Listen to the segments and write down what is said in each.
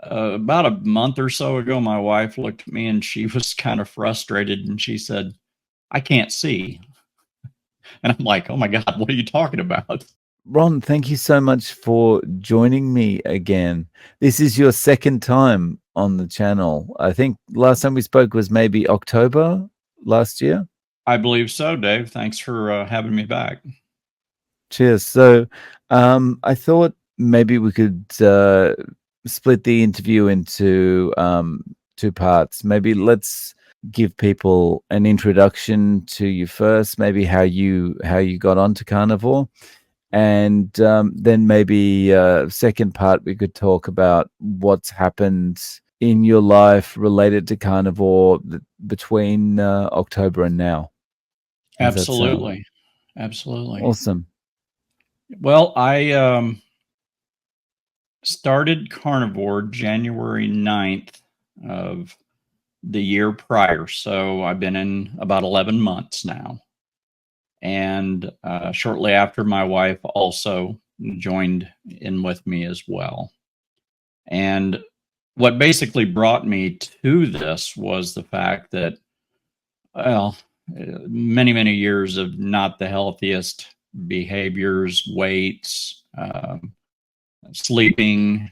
About a month or so ago, my wife looked at me and she was kind of frustrated and she said, I can't see. And I'm like, oh my God, what are you talking about? Ron, thank you so much for joining me again. This is your second time on the channel. I think last time we spoke was maybe October last year. I believe so, Dave. Thanks for having me back. Cheers. So, I thought maybe we could split the interview into two parts. Maybe let's give people an introduction to you first, maybe how you got onto Carnivore, and then maybe second part we could talk about what's happened in your life related to Carnivore between October and now. How's that sound? Absolutely. Absolutely. Awesome. Well, I started Carnivore January 9th of the year prior. So I've been in about 11 months now. And shortly after, my wife also joined in with me as well. And what basically brought me to this was the fact that, well, many, many years of not the healthiest behaviors, weights, sleeping,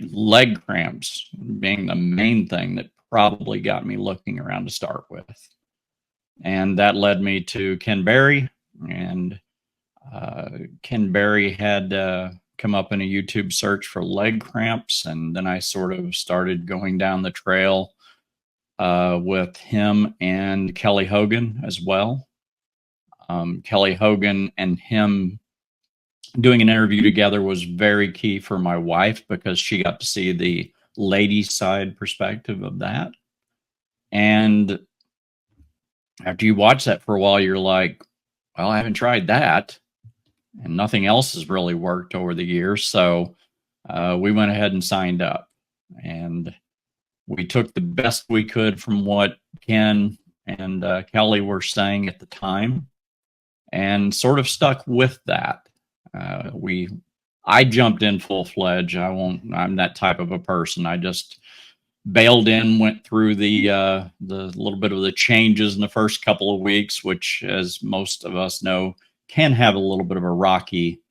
leg cramps being the main thing that probably got me looking around to start with. And that led me to Ken Berry. And Ken Berry had come up in a YouTube search for leg cramps. And then I sort of started going down the trail with him and Kelly Hogan as well. Kelly Hogan and him doing an interview together was very key for my wife because she got to see the lady side perspective of that. And after you watch that for a while, you're like, well, I haven't tried that. And nothing else has really worked over the years. So we went ahead and signed up. And we took the best we could from what Ken and Kelly were saying at the time and sort of stuck with that. I jumped in full fledged. I'm that type of a person. I just bailed in, went through the little bit of the changes in the first couple of weeks, which, as most of us know, can have a little bit of a rocky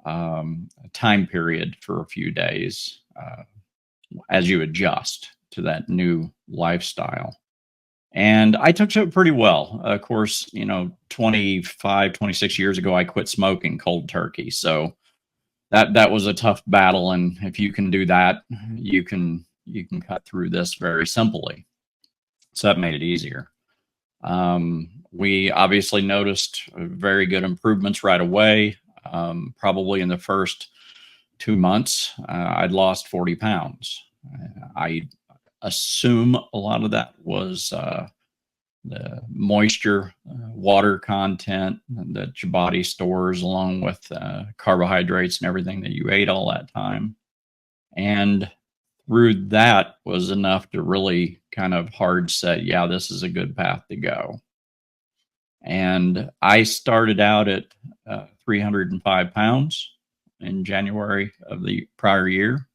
time period for a few days as you adjust to that new lifestyle. And I took to it pretty well. Of course, 25, 26 years ago, I quit smoking cold turkey. So that was a tough battle. And if you can do that, you can cut through this very simply. So that made it easier. We obviously noticed very good improvements right away. Probably in the first 2 months, I'd lost 40 pounds. I assume a lot of that was the moisture, water content that your body stores, along with carbohydrates and everything that you ate all that time. And through that was enough to really kind of hard set, yeah, this is a good path to go. And I started out at 305 pounds in January of the prior year.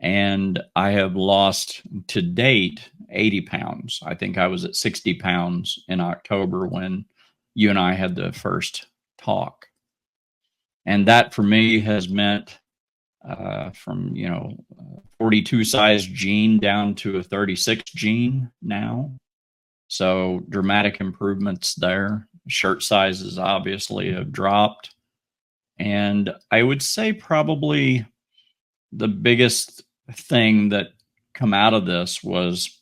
And I have lost to date 80 pounds. I think I was at 60 pounds in October when you and I had the first talk. And that for me has meant from 42 size jean down to a 36 jean now. So dramatic improvements there. Shirt sizes obviously have dropped. And I would say probably the biggest thing that come out of this was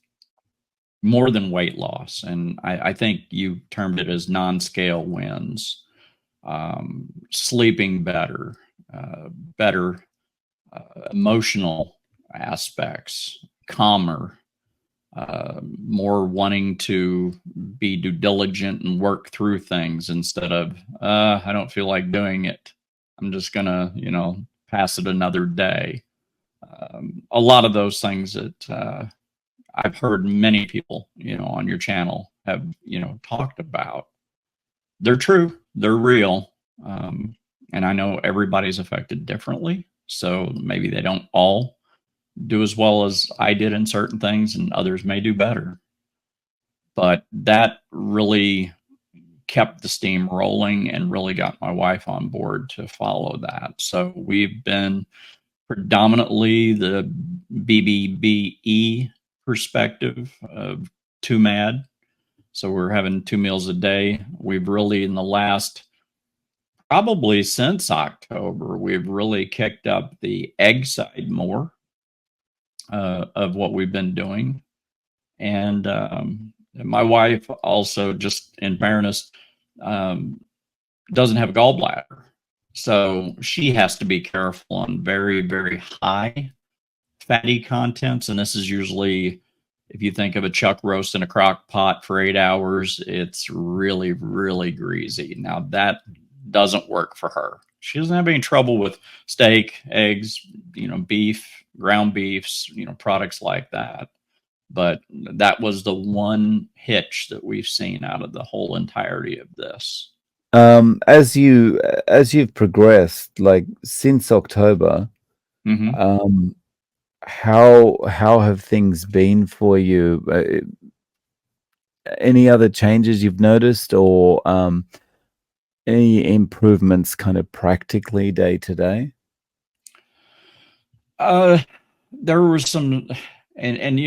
more than weight loss. And I think you termed it as NonScale Wins. Sleeping better, better emotional aspects, calmer, more wanting to be due diligent and work through things instead of, I don't feel like doing it. I'm just going to, pass it another day. A lot of those things that I've heard many people, on your channel have, talked about. They're true. They're real. And I know everybody's affected differently. So maybe they don't all do as well as I did in certain things, and others may do better. But that really kept the steam rolling and really got my wife on board to follow that. So we've been predominantly the BBBE perspective of two mad. So we're having 2 meals a day. We've really, in the last, probably since October, we've really kicked up the egg side more of what we've been doing. And my wife also, just in fairness, um, doesn't have a gallbladder. So she has to be careful on very, very high fatty contents. And this is usually, if you think of a chuck roast in a crock pot for 8 hours, it's really, really greasy. Now, that doesn't work for her. She doesn't have any trouble with steak, eggs, beef, ground beefs, products like that. But that was the one hitch that we've seen out of the whole entirety of this. As you've progressed, like since October, Mm-hmm. how have things been for you? Any other changes you've noticed, or any improvements, kind of practically day to day? There was some, and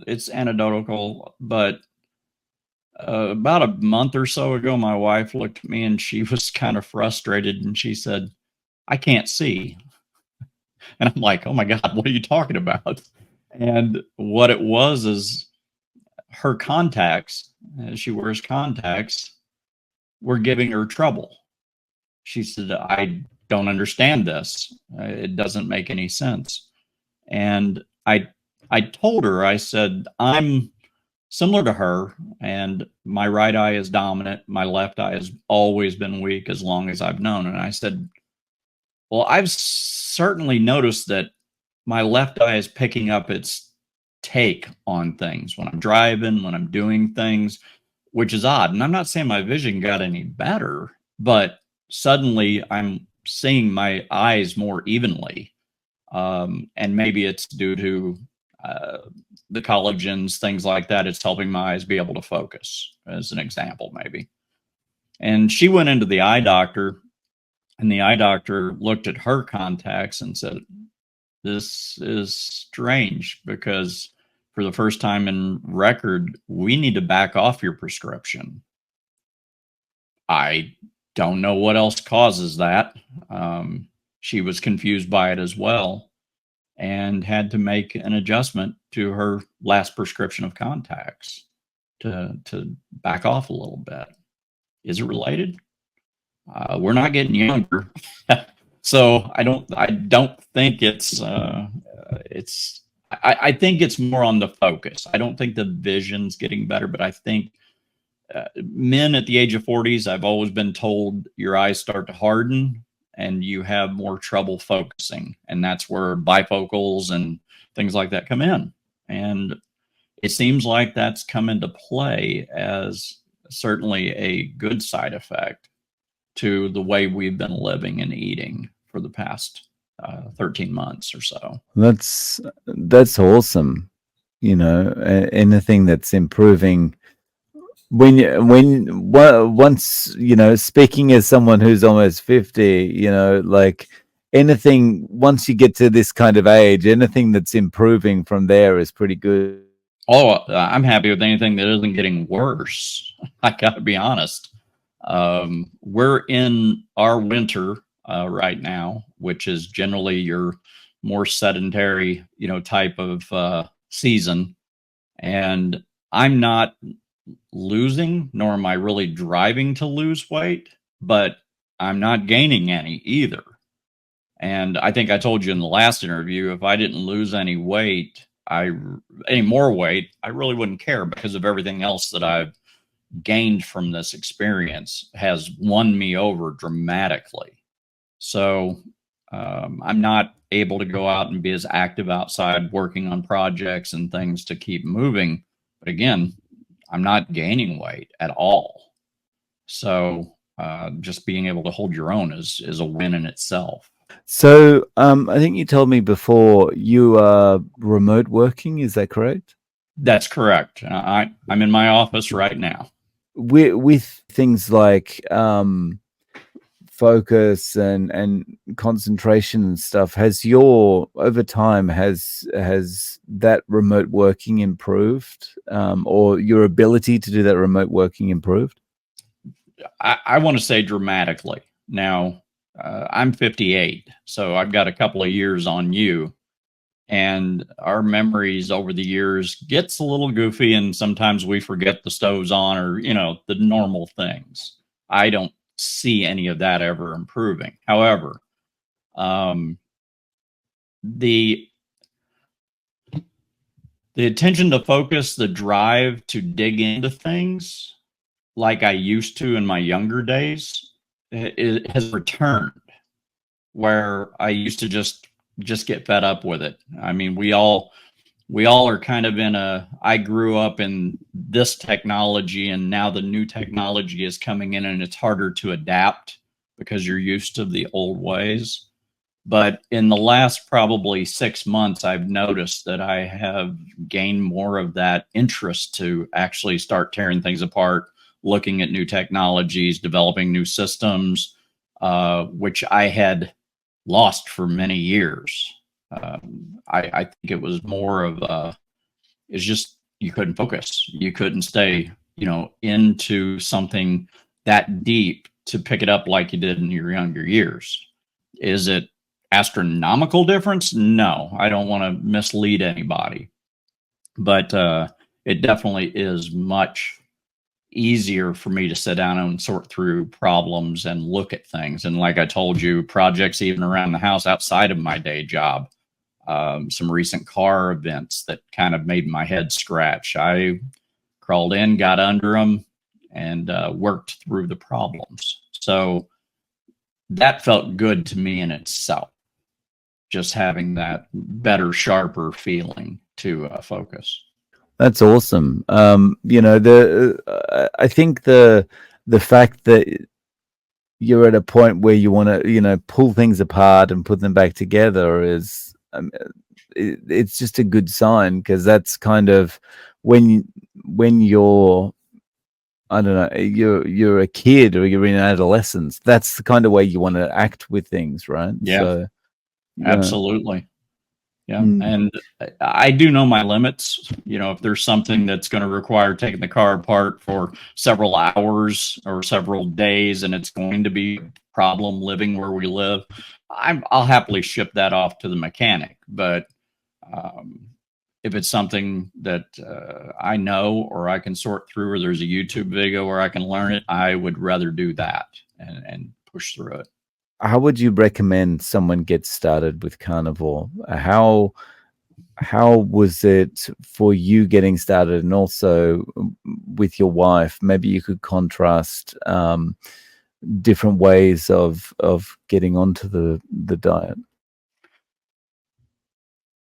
it's anecdotal, but about a month or so ago, my wife looked at me and she was kind of frustrated, and she said, "I can't see." And I'm like, "Oh my God, what are you talking about?" And what it was is her contacts, she wears contacts, were giving her trouble. She said, "I don't understand this. It doesn't make any sense." And I told her, I said, "I'm similar to her, and my right eye is dominant. My left eye has always been weak as long as I've known." And I said, "Well, I've certainly noticed that my left eye is picking up its take on things when I'm driving, when I'm doing things, which is odd. And I'm not saying my vision got any better, but suddenly I'm seeing my eyes more evenly. And maybe it's due to uh, the collagens, things like that. It's helping my eyes be able to focus, as an example, maybe." And she went into the eye doctor, and the eye doctor looked at her contacts and said, "This is strange, because for the first time in record, we need to back off your prescription." I don't know what else causes that. She was confused by it as well, and had to make an adjustment to her last prescription of contacts to back off a little bit. Is it related? We're not getting younger, so I don't think it's. I think it's more on the focus. I don't think the vision's getting better, but I think men at the age of 40s, I've always been told your eyes start to harden and you have more trouble focusing. And that's where bifocals and things like that come in. And it seems like that's come into play as certainly a good side effect to the way we've been living and eating for the past 13 months or so. That's awesome. Anything that's improving, once, speaking as someone who's almost 50, like anything, once you get to this kind of age, anything that's improving from there is pretty good. Oh, I'm happy with anything that isn't getting worse. I got to be honest. We're in our winter right now, which is generally your more sedentary, type of season. And I'm not losing, nor am I really driving to lose weight, but I'm not gaining any either. And I think I told you in the last interview, if I didn't lose any more weight, I really wouldn't care, because of everything else that I've gained from this experience has won me over dramatically. So I'm not able to go out and be as active outside working on projects and things to keep moving. But again, I'm not gaining weight at all. So just being able to hold your own is a win in itself. So, I think you told me before you are remote working. Is that correct? That's correct. I'm in my office right now. With things like focus and concentration and stuff, has your over time has that remote working improved, or your ability to do that remote working improved? I want to say dramatically. Now, I'm 58, so I've got a couple of years on you, and our memories over the years gets a little goofy, and sometimes we forget the stove's on, or the normal things. I don't see any of that ever improving. However, um, the the attention to focus, the drive to dig into things like I used to in my younger days, it has returned, where I used to just get fed up with it. I mean, we all are kind of in a, I grew up in this technology, and now the new technology is coming in, and it's harder to adapt because you're used to the old ways. But in the last probably 6 months, I've noticed that I have gained more of that interest to actually start tearing things apart, looking at new technologies, developing new systems, which I had lost for many years. I think it was more of it's just you couldn't focus. You couldn't stay, into something that deep to pick it up like you did in your younger years. Is it astronomical difference? No, I don't want to mislead anybody, but it definitely is much easier for me to sit down and sort through problems and look at things. And like I told you, projects even around the house outside of my day job, some recent car events that kind of made my head scratch. I crawled in, got under them, and worked through the problems. So that felt good to me in itself, just having that better, sharper feeling to focus. That's awesome. I think the fact that you're at a point where you want to, pull things apart and put them back together is, it's just a good sign, because that's kind of when you're, I don't know, you're a kid or you're in adolescence. That's the kind of way you want to act with things, right? Yeah, So, yeah. absolutely. Yeah. Mm. And I do know my limits. If there's something that's going to require taking the car apart for several hours or several days, and it's going to be a problem living where we live, I'll happily ship that off to the mechanic. But um, if it's something that I know or I can sort through, or there's a YouTube video where I can learn it, I would rather do that and push through it. How would you recommend someone get started with carnivore? How was it for you getting started, and also with your wife? Maybe you could contrast different ways of getting onto the diet.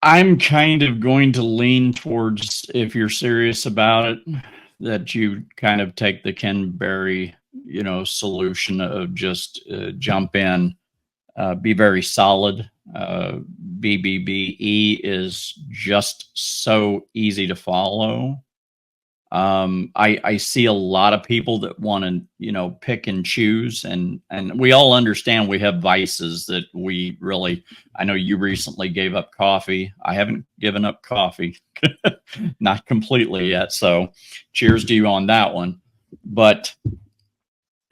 I'm kind of going to lean towards, if you're serious about it, that you kind of take the Ken Berry, solution of just jump in, be very solid. BBBE is just so easy to follow. I see a lot of people that want to, pick and choose, and we all understand we have vices that we really. I know you recently gave up coffee. I haven't given up coffee, not completely yet. So, cheers to you on that one. But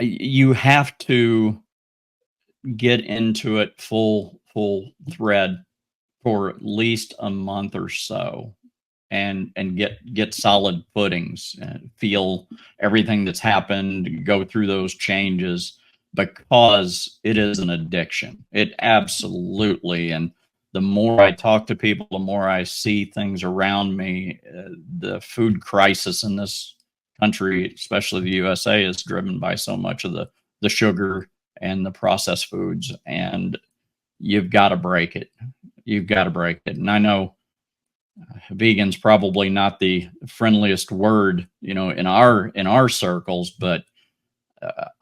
you have to get into it full thread for at least a month or so, and get solid footings and feel everything that's happened, go through those changes, because it is an addiction. It absolutely. And the more I talk to people, the more I see things around me. The food crisis in this country, especially the USA, is driven by so much of the sugar and the processed foods, and you've got to break it. You've got to break it. And I know vegan's probably not the friendliest word, in our circles, but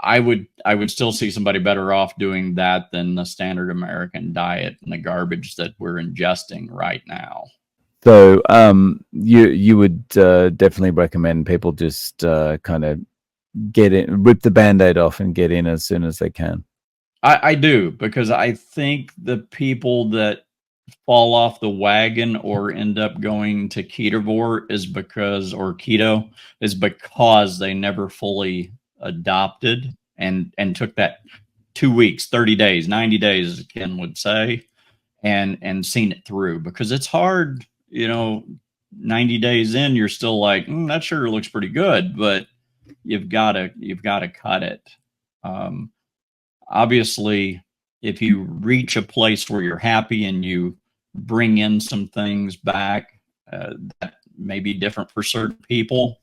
I would still see somebody better off doing that than the standard American diet and the garbage that we're ingesting right now. So you would definitely recommend people just kind of get in, rip the Band-Aid off and get in as soon as they can. I do, because I think the people that fall off the wagon or end up going to ketovore or keto is because they never fully adopted and took that 2 weeks, 30 days, 90 days, as Ken would say, and seen it through. Because it's hard, 90 days in, you're still like, that sugar looks pretty good, but you've got to cut it. Obviously, if you reach a place where you're happy and you bring in some things back that may be different for certain people,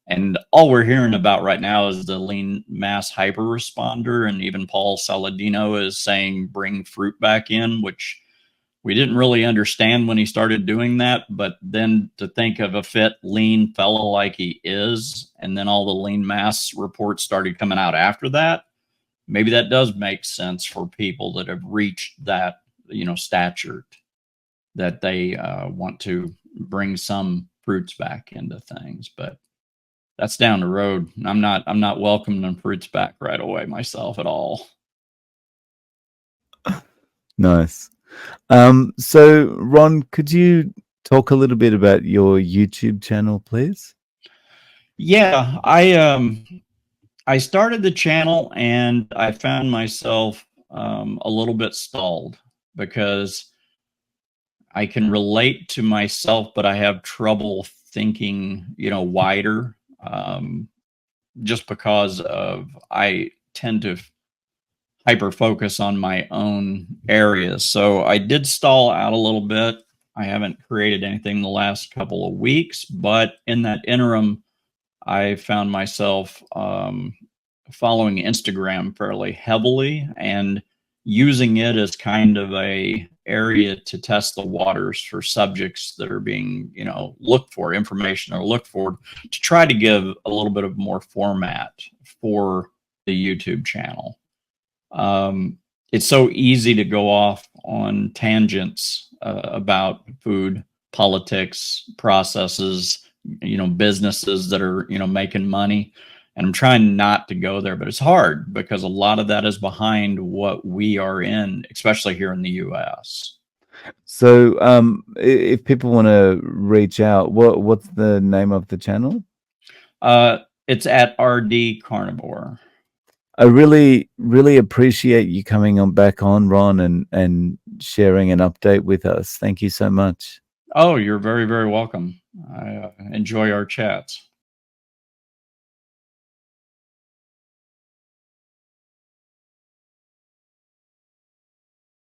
and all we're hearing about right now is the lean mass hyper responder, and even Paul Saladino is saying bring fruit back in, which we didn't really understand when he started doing that. But then to think of a fit, lean fella like he is, and then all the lean mass reports started coming out after that, maybe that does make sense for people that have reached that, stature, that they want to bring some fruits back into things. But that's down the road. I'm not welcoming fruits back right away myself at all. Nice. So Ron, could you talk a little bit about your YouTube channel, please? Yeah, I started the channel and I found myself a little bit stalled, because I can relate to myself, but I have trouble thinking, wider, just because I tend to hyper focus on my own areas. So I did stall out a little bit. I haven't created anything the last couple of weeks, but in that interim, I found myself following Instagram fairly heavily and using it as kind of a area to test the waters for subjects that are being, looked for, information or looked for, to try to give a little bit of more format for the YouTube channel. It's so easy to go off on tangents about food, politics, processes, businesses that are, making money. And I'm trying not to go there, but it's hard because a lot of that is behind what we are in, especially here in the US. So if people want to reach out, what's the name of the channel? It's at RD Carnivore. I really, really appreciate you coming on back on, Ron, and sharing an update with us. Thank you so much. Oh, you're very, very welcome. I enjoy our chats.